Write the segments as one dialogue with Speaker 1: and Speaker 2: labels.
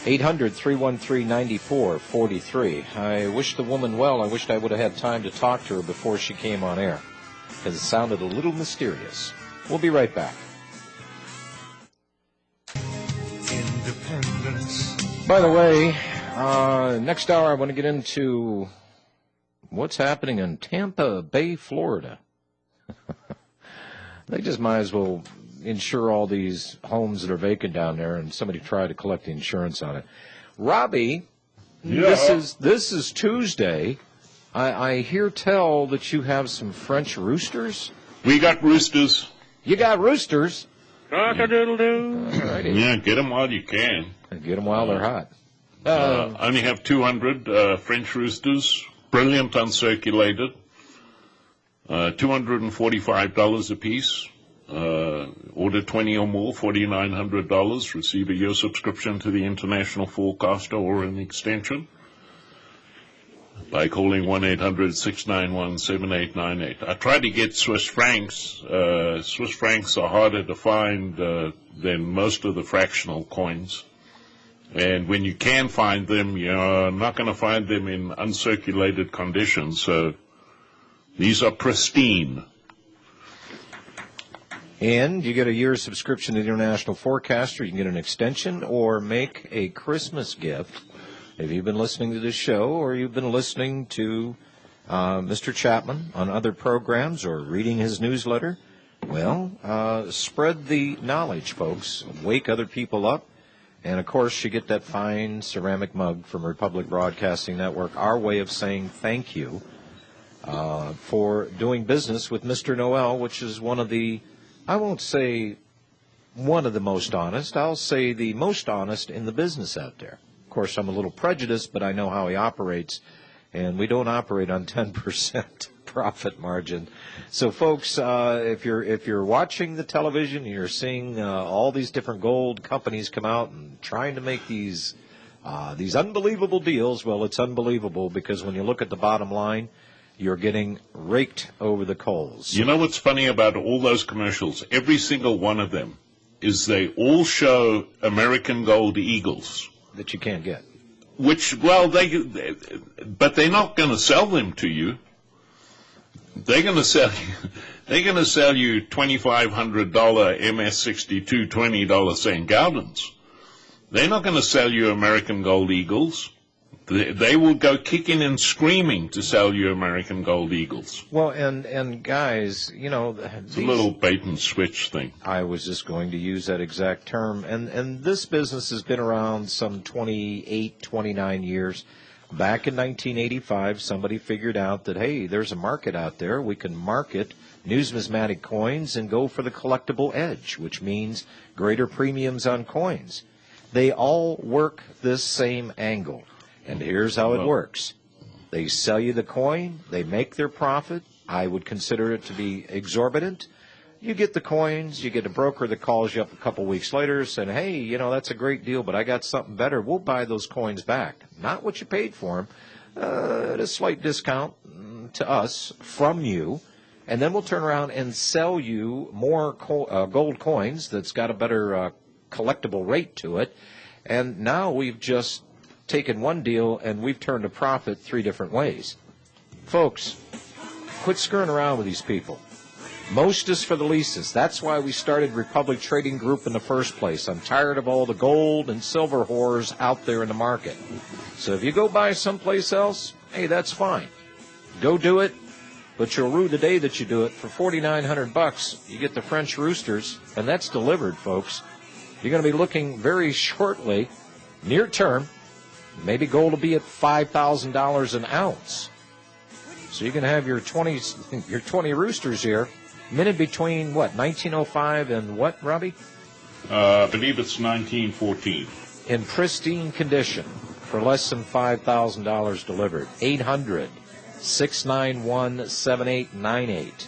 Speaker 1: 800-313-9443. I wish the woman well. I wished I would have had time to talk to her before she came on air, because it sounded a little mysterious. We'll be right back.
Speaker 2: Independence.
Speaker 1: By the way, next hour I want to get into what's happening in Tampa Bay, Florida. They just might as well insure all these homes that are vacant down there, and somebody try to collect the insurance on it. Robbie, this is Tuesday. I hear tell that you have some French roosters.
Speaker 3: We got roosters.
Speaker 1: You got roosters?
Speaker 3: Cock-a-doodle-doo. Yeah, get them while you can.
Speaker 1: Get them while they're hot.
Speaker 3: Only have 200 French roosters, brilliant uncirculated, $245 a piece. Order 20 or more, $4,900. Receive a year subscription to the International Forecaster or an extension by calling 1-800-691-7898. I tried to get Swiss francs. Swiss francs are harder to find than most of the fractional coins. And when you can find them, you're not going to find them in uncirculated conditions. So these are pristine.
Speaker 1: And you get a year's subscription to the International Forecaster. You can get an extension or make a Christmas gift. If you've been listening to this show or you've been listening to Mr. Chapman on other programs or reading his newsletter, well, spread the knowledge, folks. Wake other people up. And, of course, you get that fine ceramic mug from Republic Broadcasting Network, our way of saying thank you for doing business with Mr. Noel, which is one of the, I won't say one of the most honest, I'll say the most honest in the business out there. Of course, I'm a little prejudiced, but I know how he operates, and we don't operate on 10% profit margin. So, folks, if you're watching the television, you're seeing all these different gold companies come out and trying to make these unbelievable deals. Well, it's unbelievable because when you look at the bottom line, you're getting raked over the coals.
Speaker 3: You know what's funny about all those commercials? Every single one of them is they all show American Gold Eagles.
Speaker 1: That you can't get.
Speaker 3: Which, well, but they're not going to sell them to you. They're going to sell you $2,500 MS62 $20 St. Gaudens. They're not going to sell you American Gold Eagles. They will go kicking and screaming to sell you American Gold Eagles.
Speaker 1: Well, and guys, you know,
Speaker 3: it's a little bait and switch thing.
Speaker 1: I was just going to use that exact term. And this business has been around some 28, 29 years. Back in 1985, somebody figured out that, hey, there's a market out there. We can market numismatic coins and go for the collectible edge, which means greater premiums on coins. They all work this same angle. And here's how it works. They sell you the coin. They make their profit. I would consider it to be exorbitant. You get the coins. You get a broker that calls you up a couple weeks later saying, hey, you know, that's a great deal, but I got something better. We'll buy those coins back. Not what you paid for them, at a slight discount to us from you. And then we'll turn around and sell you more gold coins that's got a better collectible rate to it. And now we've just taken one deal and we've turned a profit 3 different ways. Folks, quit screwing around with these people. Most is for the leases. That's why we started Republic Trading Group in the first place. I'm tired of all the gold and silver whores out there in the market. So if you go buy someplace else, hey, that's fine. Go do it, but you'll rue the day that you do it. For $4,900, you get the French roosters, and that's delivered, folks. You're going to be looking very shortly, near term. Maybe gold will be at $5,000 an ounce. So you can have your 20 roosters here, minted between, 1905 and what, Robbie?
Speaker 3: I believe it's 1914.
Speaker 1: In pristine condition for less than $5,000 delivered. 800-691-7898.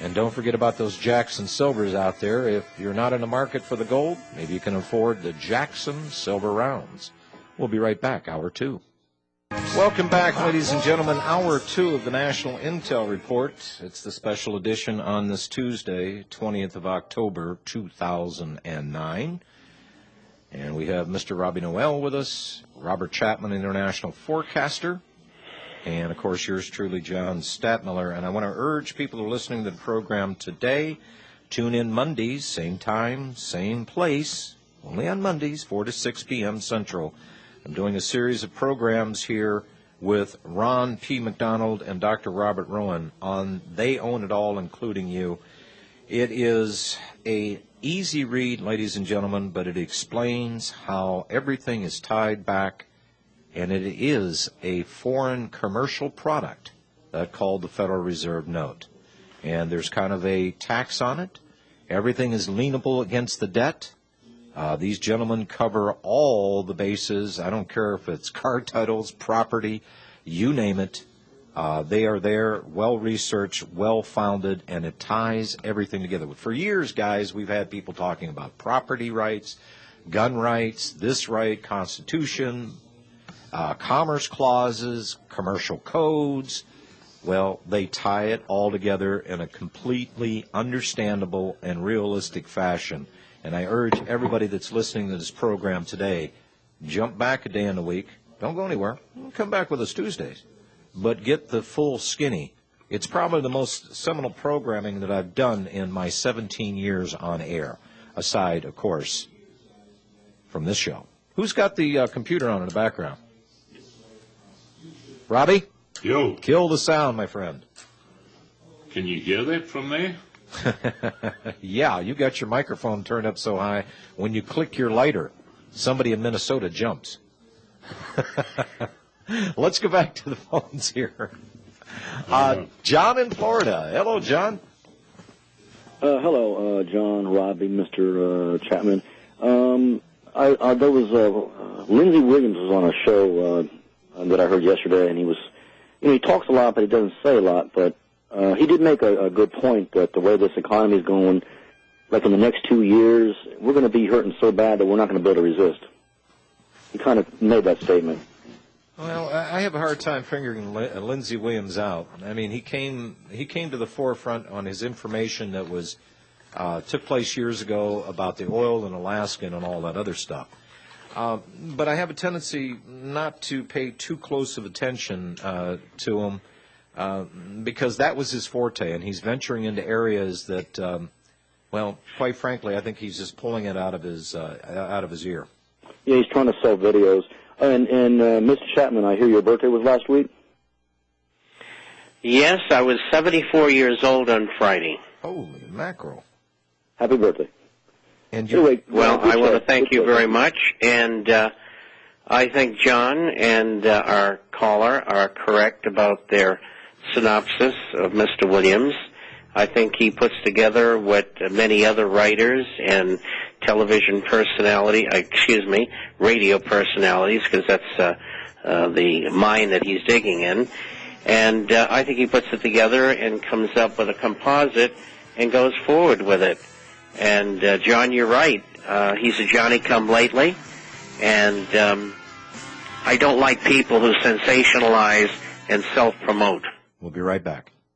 Speaker 1: And don't forget about those Jackson Silvers out there. If you're not in the market for the gold, maybe you can afford the Jackson Silver Rounds. We'll be right back, Hour 2. Welcome back, ladies and gentlemen. Hour 2 of the National Intel Report. It's the special edition on this Tuesday, 20th of October, 2009. And we have Mr. Robbie Noel with us, Robert Chapman, international forecaster, and, of course, yours truly, John Stadtmiller. And I want to urge people who are listening to the program today, tune in Mondays, same time, same place, only on Mondays, 4 to 6 p.m. Central. I'm doing a series of programs here with Ron P. McDonald and Dr. Robert Rowan on They Own It All, Including You. It is a easy read, ladies and gentlemen, but it explains how everything is tied back, and it is a foreign commercial product called the Federal Reserve Note. And there's kind of a tax on it. Everything is lienable against the debt. These gentlemen cover all the bases. I don't care if it's car titles, property, you name it. They are there, well-researched, well-founded, and it ties everything together. For years, guys, we've had people talking about property rights, gun rights, this right, Constitution, commerce clauses, commercial codes. Well, they tie it all together in a completely understandable and realistic fashion. And I urge everybody that's listening to this program today, jump back a day in the week. Don't go anywhere. Come back with us Tuesdays. But get the full skinny. It's probably the most seminal programming that I've done in my 17 years on air, aside, of course, from this show. Who's got the computer on in the background? Robbie?
Speaker 3: Yo.
Speaker 1: Kill the sound, my friend.
Speaker 3: Can you hear that from there?
Speaker 1: Yeah, you got your microphone turned up so high, when you click your lighter, somebody in Minnesota jumps. Let's go back to the phones here. John in Florida. Hello, John.
Speaker 2: Hello, John, Robbie, Mr. Chapman. There was Lindsey Williams was on a show that I heard yesterday, and he was, he talks a lot, but he doesn't say a lot. But he did make a good point that the way this economy is going, like in the next 2 years, we're going to be hurting so bad that we're not going to be able to resist. He kind of made that statement.
Speaker 1: Well, I have a hard time figuring Lindsey Williams out. I mean, he came to the forefront on his information that was took place years ago about the oil in Alaska and all that other stuff. But I have a tendency not to pay too close of attention to him because that was his forte, and he's venturing into areas that, well, quite frankly, I think he's just pulling it out of his ear.
Speaker 2: Yeah, he's trying to sell videos. And Mr. Chapman, I hear your birthday was last week?
Speaker 4: Yes, I was 74 years old on Friday.
Speaker 1: Holy mackerel.
Speaker 2: Happy birthday.
Speaker 1: And you,
Speaker 2: anyway,
Speaker 4: well, I want to thank you very much, and I think John and our caller are correct about their synopsis of Mr. Williams. I think he puts together what many other writers and television radio personalities, because that's the mine that he's digging in. And I think he puts it together and comes up with a composite and goes forward with it. And, John, you're right. He's a Johnny-come-lately. And I don't like people who sensationalize and self-promote.
Speaker 1: We'll be right back.